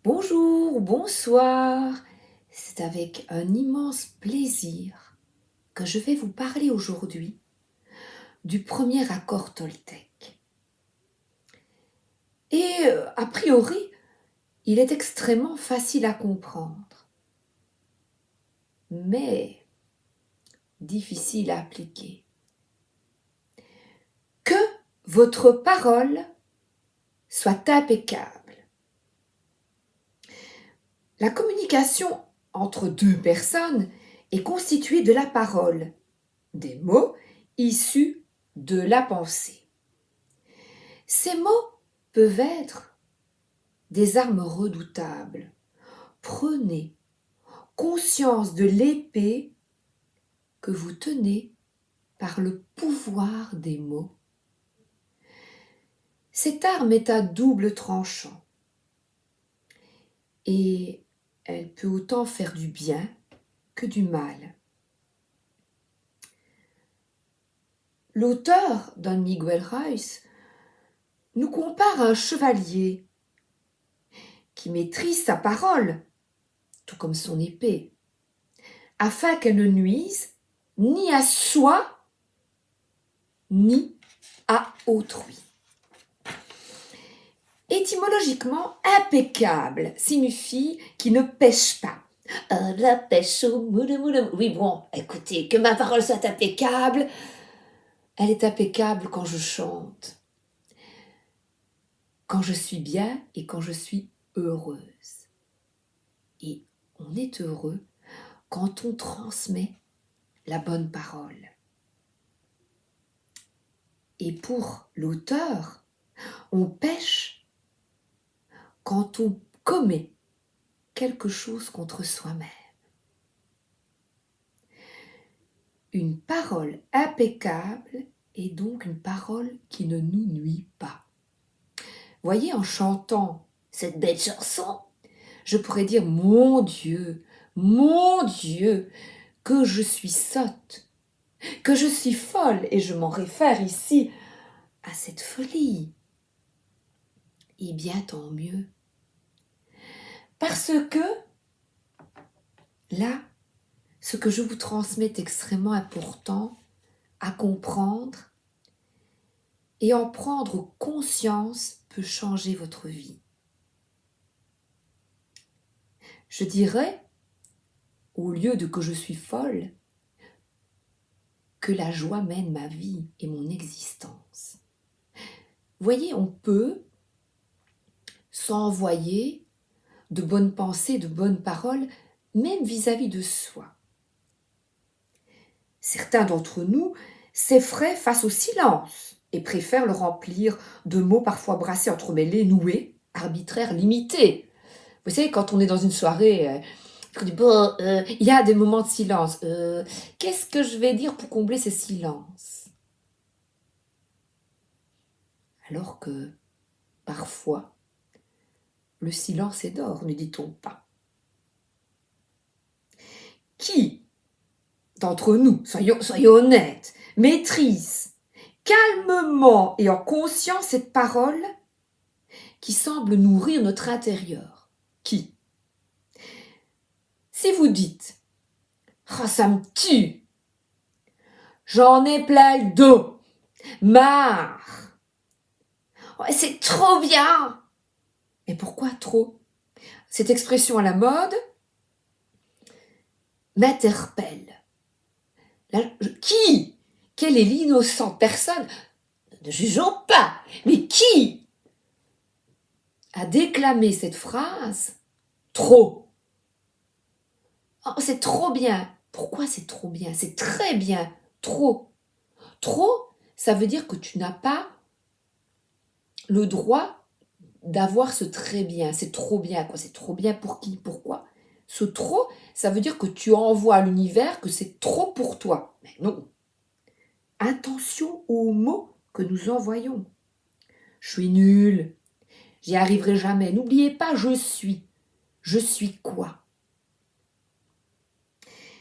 Bonjour, bonsoir. C'est avec un immense plaisir que je vais vous parler aujourd'hui du premier accord toltèque. Et a priori, il est extrêmement facile à comprendre, mais difficile à appliquer. Que votre parole soit impeccable. La communication entre deux personnes est constituée de la parole, des mots issus de la pensée. Ces mots peuvent être des armes redoutables. Prenez conscience de l'épée que vous tenez par le pouvoir des mots. Cette arme est à double tranchant et elle peut autant faire du bien que du mal. L'auteur, Don Miguel Ruiz, nous compare à un chevalier qui maîtrise sa parole, tout comme son épée, afin qu'elle ne nuise ni à soi, ni à autrui. Étymologiquement, impeccable signifie qui ne pêche pas. La pêche au moule, moule. Oui, bon, écoutez, que ma parole soit impeccable. Elle est impeccable quand je chante, quand je suis bien et quand je suis heureuse. Et on est heureux quand on transmet la bonne parole. Et pour l'auteur, on pêche quand on commet quelque chose contre soi-même. Une parole impeccable est donc une parole qui ne nous nuit pas. Voyez, en chantant cette belle chanson, je pourrais dire mon Dieu, que je suis sotte, que je suis folle, et je m'en réfère ici à cette folie. Et bien tant mieux. Parce que là, ce que je vous transmets est extrêmement important à comprendre, et en prendre conscience peut changer votre vie. Je dirais, au lieu de que je suis folle, que la joie mène ma vie et mon existence. Voyez, on peut s'envoyer de bonnes pensées, de bonnes paroles, même vis-à-vis de soi. Certains d'entre nous s'effraient face au silence et préfèrent le remplir de mots parfois brassés, entremêlés, noués, arbitraires, limités. Vous savez, quand on est dans une soirée, il y a des moments de silence. Qu'est-ce que je vais dire pour combler ces silences? Alors que, parfois, le silence est d'or, ne dit-on pas. Qui d'entre nous, soyons honnêtes, maîtrise calmement et en conscience cette parole qui semble nourrir notre intérieur? Qui? Si vous dites « Oh, ça me tue, j'en ai plein le dos, marre, ouais, c'est trop bien !» Mais pourquoi trop? Cette expression à la mode m'interpelle. Qui? Quelle est l'innocente personne? Ne jugeons pas, mais qui a déclamé cette phrase? Trop. Oh, c'est trop bien. Pourquoi c'est trop bien? C'est très bien. Trop. Trop, ça veut dire que tu n'as pas le droit d'avoir ce très bien. C'est trop bien, quoi. C'est trop bien pour qui? Pourquoi? Ce trop, ça veut dire que tu envoies à l'univers que c'est trop pour toi. Mais non. Attention aux mots que nous envoyons. Je suis nulle. J'y arriverai jamais. N'oubliez pas, je suis. Je suis quoi?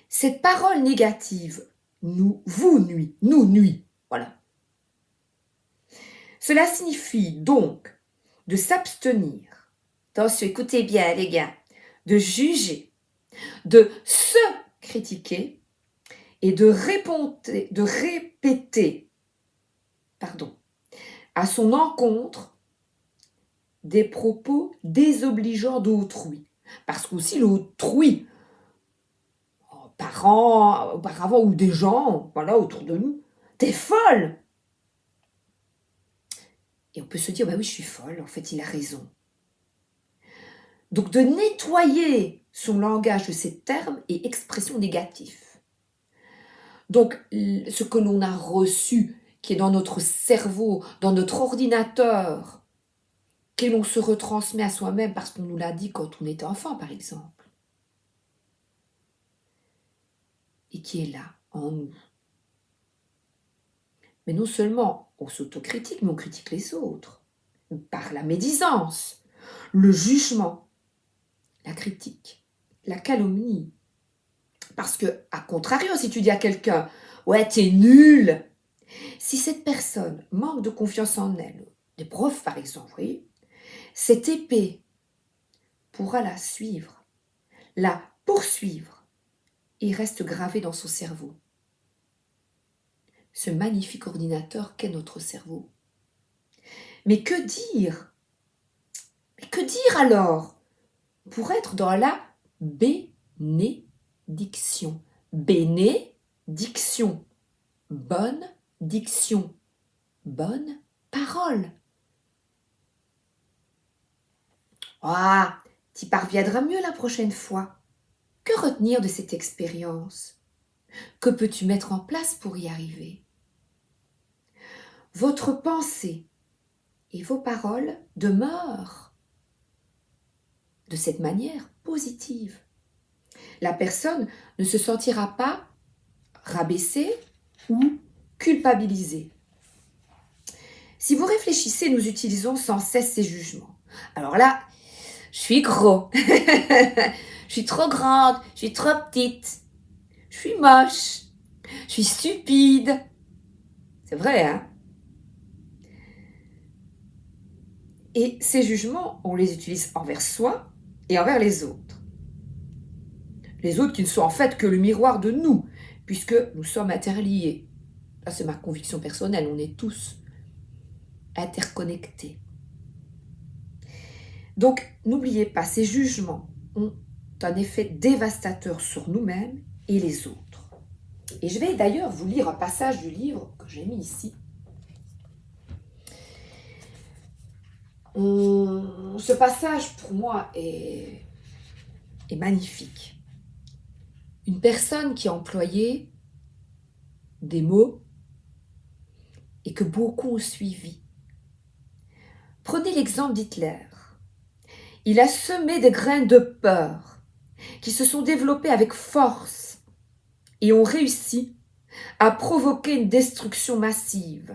Cette parole négative vous nuit, nous nuit. Voilà. Cela signifie donc de s'abstenir attention, écoutez bien les gars, de juger, de se critiquer et de répéter à son encontre des propos désobligeants d'autrui. Parce qu'aussi l'autrui, parents, auparavant, ou des gens, voilà, autour de nous, t'es folle. Et on peut se dire, bah oui, je suis folle, en fait, il a raison. Donc de nettoyer son langage de ces termes et expressions négatifs. Donc ce que l'on a reçu, qui est dans notre cerveau, dans notre ordinateur, que l'on se retransmet à soi-même parce qu'on nous l'a dit quand on était enfant, par exemple, et qui est là, en nous. Mais non seulement on s'autocritique, mais on critique les autres, par la médisance, le jugement, la critique, la calomnie. Parce que, à contrario, si tu dis à quelqu'un « Ouais, t'es nul », si cette personne manque de confiance en elle, des profs par exemple, oui, cette épée pourra la suivre, la poursuivre et reste gravée dans son cerveau. Ce magnifique ordinateur qu'est notre cerveau. Mais que dire? Mais que dire alors? Pour être dans la bénédiction. Bénédiction. Bonne diction. Bonne parole. Ah, t'y parviendras mieux la prochaine fois. Que retenir de cette expérience? Que peux-tu mettre en place pour y arriver? Votre pensée et vos paroles demeurent de cette manière positive. La personne ne se sentira pas rabaissée ou culpabilisée. Si vous réfléchissez, nous utilisons sans cesse ces jugements. Alors là, je suis gros, je suis trop grande, je suis trop petite, je suis moche, je suis stupide. C'est vrai, hein? Et ces jugements, on les utilise envers soi et envers les autres. Les autres qui ne sont en fait que le miroir de nous, puisque nous sommes interliés. Ça, c'est ma conviction personnelle, on est tous interconnectés. Donc, n'oubliez pas, ces jugements ont un effet dévastateur sur nous-mêmes et les autres. Et je vais d'ailleurs vous lire un passage du livre que j'ai mis ici. Ce passage, pour moi, est magnifique. Une personne qui a employé des mots et que beaucoup ont suivi. Prenez l'exemple d'Hitler. Il a semé des graines de peur qui se sont développées avec force et ont réussi à provoquer une destruction massive.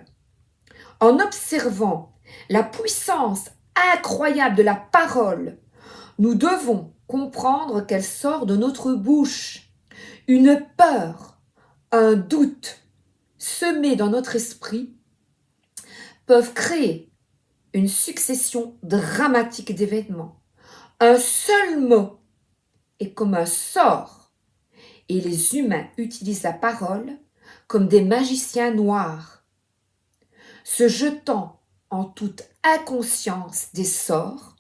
En observant la puissance incroyable de la parole, nous devons comprendre qu'elle sort de notre bouche. Une peur, un doute semés dans notre esprit peuvent créer une succession dramatique d'événements. Un seul mot est comme un sort et les humains utilisent la parole comme des magiciens noirs, se jetant en toute inconscience des sorts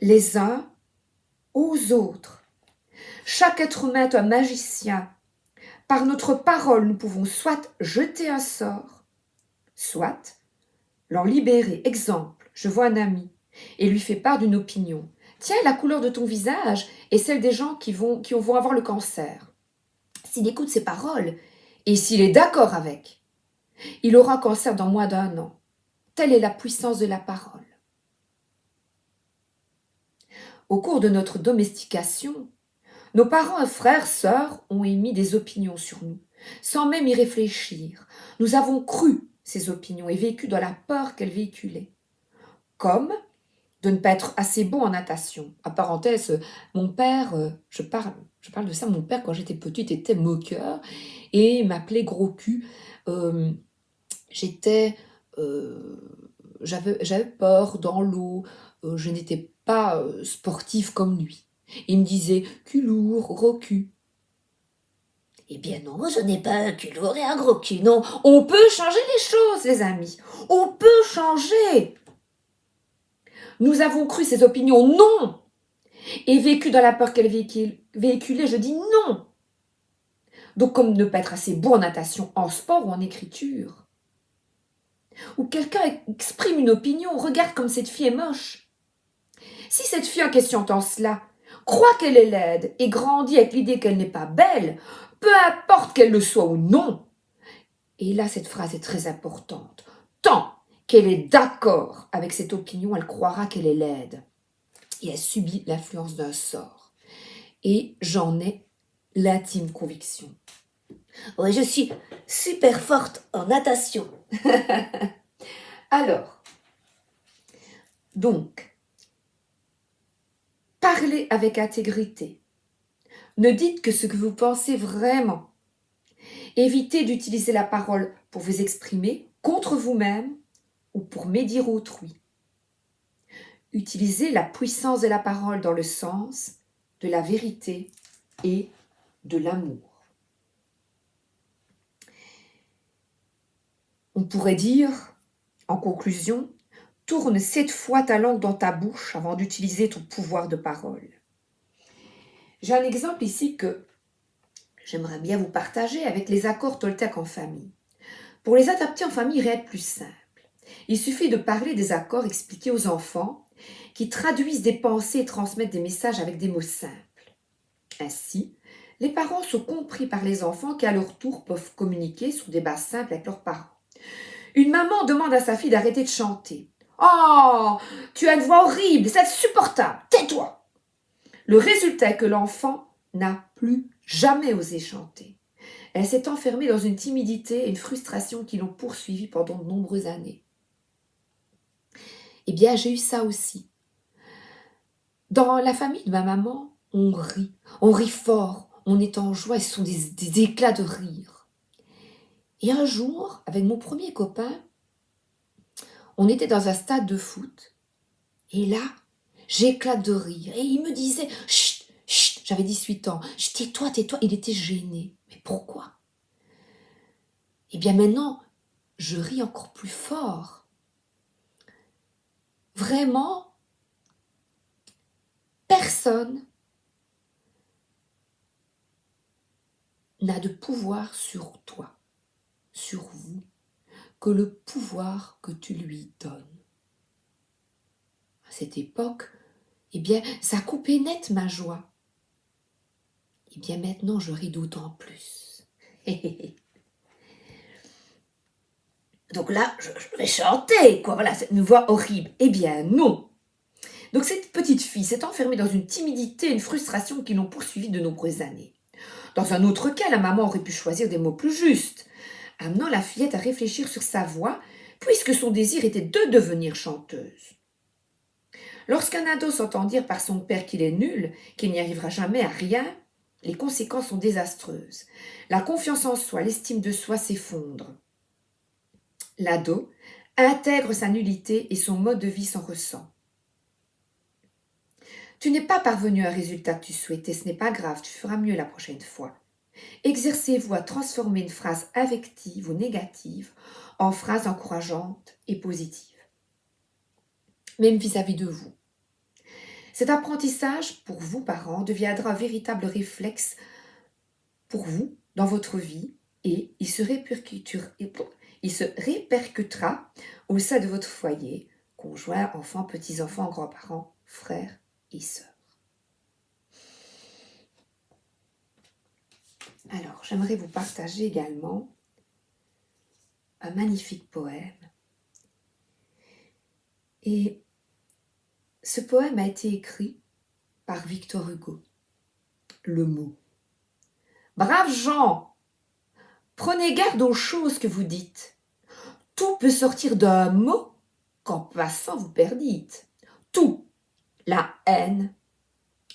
les uns aux autres. Chaque être humain est un magicien. Par notre parole, nous pouvons soit jeter un sort, soit l'en libérer. Exemple, je vois un ami et lui fais part d'une opinion. Tiens, la couleur de ton visage est celle des gens qui vont avoir le cancer. S'il écoute ces paroles et s'il est d'accord avec, il aura un cancer dans moins d'1 an. Telle est la puissance de la parole. Au cours de notre domestication, nos parents, frères, sœurs ont émis des opinions sur nous, sans même y réfléchir. Nous avons cru ces opinions et vécu dans la peur qu'elles véhiculaient. Comme de ne pas être assez bon en natation. En parenthèse, mon père, je parle de ça, mon père, quand j'étais petite, était moqueur et m'appelait gros cul. J'avais peur dans l'eau, je n'étais pas sportive comme lui. Il me disait « cul lourd, gros cul ». Eh bien non, je n'ai pas un cul lourd et un gros cul, non. On peut changer les choses, les amis. On peut changer. Nous avons cru ces opinions, non. Et vécu dans la peur qu'elles véhiculaient, je dis non. Donc comme ne pas être assez bon en natation, en sport ou en écriture. Ou quelqu'un exprime une opinion, regarde comme cette fille est moche. Si cette fille en question entend cela, croit qu'elle est laide et grandit avec l'idée qu'elle n'est pas belle, peu importe qu'elle le soit ou non. Et là, cette phrase est très importante. Tant qu'elle est d'accord avec cette opinion, elle croira qu'elle est laide. Et elle subit l'influence d'un sort. Et j'en ai l'intime conviction. Ouais, je suis super forte en natation. Alors, donc, parlez avec intégrité. Ne dites que ce que vous pensez vraiment. Évitez d'utiliser la parole pour vous exprimer contre vous-même ou pour médire autrui. Utilisez la puissance de la parole dans le sens de la vérité et de l'amour. On pourrait dire, en conclusion, tourne 7 fois ta langue dans ta bouche avant d'utiliser ton pouvoir de parole. J'ai un exemple ici que j'aimerais bien vous partager avec les accords Toltec en famille. Pour les adapter en famille, rien de plus simple. Il suffit de parler des accords expliqués aux enfants qui traduisent des pensées et transmettent des messages avec des mots simples. Ainsi, les parents sont compris par les enfants qui à leur tour peuvent communiquer sur des bases simples avec leurs parents. Une maman demande à sa fille d'arrêter de chanter. « Oh, tu as une voix horrible, c'est insupportable, tais-toi !» Le résultat est que l'enfant n'a plus jamais osé chanter. Elle s'est enfermée dans une timidité et une frustration qui l'ont poursuivie pendant de nombreuses années. Eh bien, j'ai eu ça aussi. Dans la famille de ma maman, on rit fort, on est en joie, et ce sont des éclats de rire. Et un jour, avec mon premier copain, on était dans un stade de foot, et là, j'éclate de rire. Et il me disait « Chut, chut !» J'avais 18 ans. « Tais-toi, tais-toi !» Il était gêné. Mais pourquoi? Eh bien maintenant, je ris encore plus fort. Vraiment, personne n'a de pouvoir sur toi, sur vous, que le pouvoir que tu lui donnes. À cette époque, eh bien, ça coupait net ma joie. Eh bien, maintenant, je ris d'autant plus. Donc là, je vais chanter, quoi. Voilà, c'est une voix horrible. Eh bien, non. Donc cette petite fille s'est enfermée dans une timidité, une frustration qui l'ont poursuivie de nombreuses années. Dans un autre cas, la maman aurait pu choisir des mots plus justes, amenant la fillette à réfléchir sur sa voix, puisque son désir était de devenir chanteuse. Lorsqu'un ado s'entend dire par son père qu'il est nul, qu'il n'y arrivera jamais à rien, les conséquences sont désastreuses. La confiance en soi, l'estime de soi s'effondrent. L'ado intègre sa nullité et son mode de vie s'en ressent. Tu n'es pas parvenu à un résultat que tu souhaitais, ce n'est pas grave, tu feras mieux la prochaine fois. Exercez-vous à transformer une phrase affective ou négative en phrase encourageante et positive, même vis-à-vis de vous. Cet apprentissage, pour vous parents, deviendra un véritable réflexe pour vous dans votre vie et il se répercutera au sein de votre foyer, conjoint, enfants, petits-enfants, grands-parents, frères et sœurs. Alors, j'aimerais vous partager également un magnifique poème. Et ce poème a été écrit par Victor Hugo. Le mot. Braves gens, prenez garde aux choses que vous dites. Tout peut sortir d'un mot qu'en passant vous perdîtes. Tout, la haine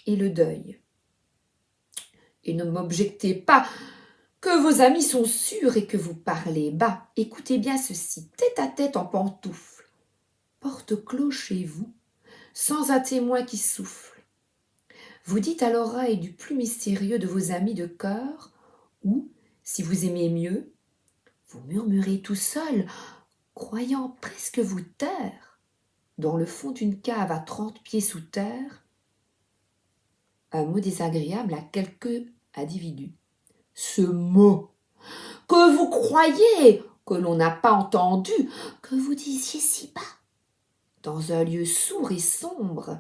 et le deuil. Et ne m'objectez pas que vos amis sont sûrs et que vous parlez bas. Écoutez bien ceci, tête à tête en pantoufles, porte clos chez vous, sans un témoin qui souffle. Vous dites à l'oreille du plus mystérieux de vos amis de cœur, ou, si vous aimez mieux, vous murmurez tout seul, croyant presque vous taire, dans le fond d'une cave à 30 pieds sous terre, un mot désagréable à quelque individu. Ce mot que vous croyez que l'on n'a pas entendu, que vous disiez si bas, dans un lieu sourd et sombre,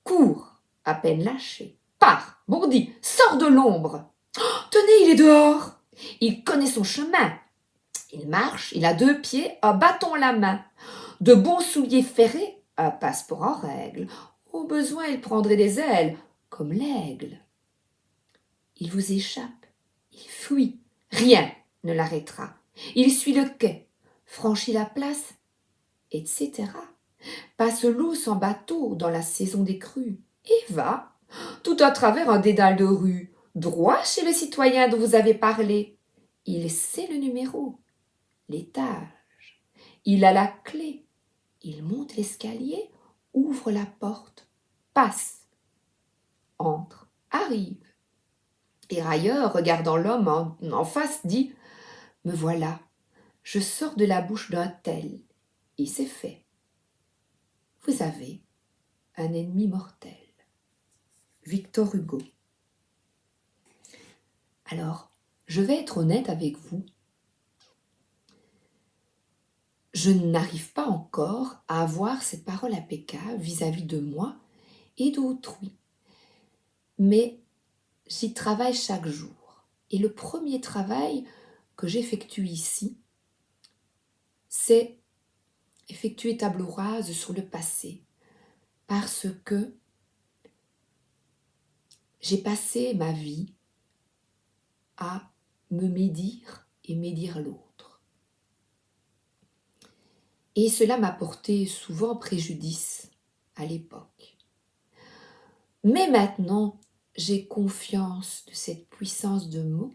court, à peine lâché, pars, bondi, sors de l'ombre. Oh, tenez, il est dehors, il connaît son chemin. Il marche, il a 2 pieds, un bâton à la main, de bons souliers ferrés, un passeport en règle. Au besoin, il prendrait des ailes, comme l'aigle. Il vous échappe, il fuit, rien ne l'arrêtera. Il suit le quai, franchit la place, etc. Passe l'eau sans bateau dans la saison des crues, et va, tout à travers un dédale de rue, droit chez le citoyen dont vous avez parlé. Il sait le numéro, l'étage, il a la clé, il monte l'escalier, ouvre la porte, passe, entre, arrive. Et railleur, regardant l'homme en face, dit « Me voilà, je sors de la bouche d'un tel, et c'est fait. » Vous avez un ennemi mortel. Victor Hugo. Alors, je vais être honnête avec vous. Je n'arrive pas encore à avoir cette parole impeccable vis-à-vis de moi et d'autrui. Mais j'y travaille chaque jour. Et le premier travail que j'effectue ici, c'est effectuer table rase sur le passé. Parce que j'ai passé ma vie à me médire et médire l'autre. Et cela m'a porté souvent préjudice à l'époque. Mais maintenant, j'ai confiance de cette puissance de mots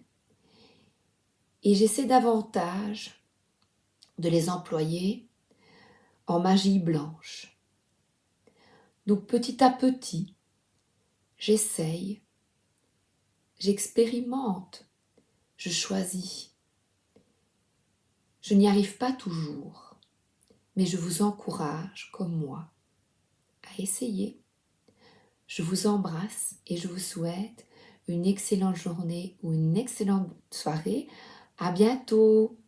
et j'essaie davantage de les employer en magie blanche. Donc petit à petit, j'essaye, j'expérimente, je choisis. Je n'y arrive pas toujours, mais je vous encourage, comme moi, à essayer. Je vous embrasse et je vous souhaite une excellente journée ou une excellente soirée. À bientôt!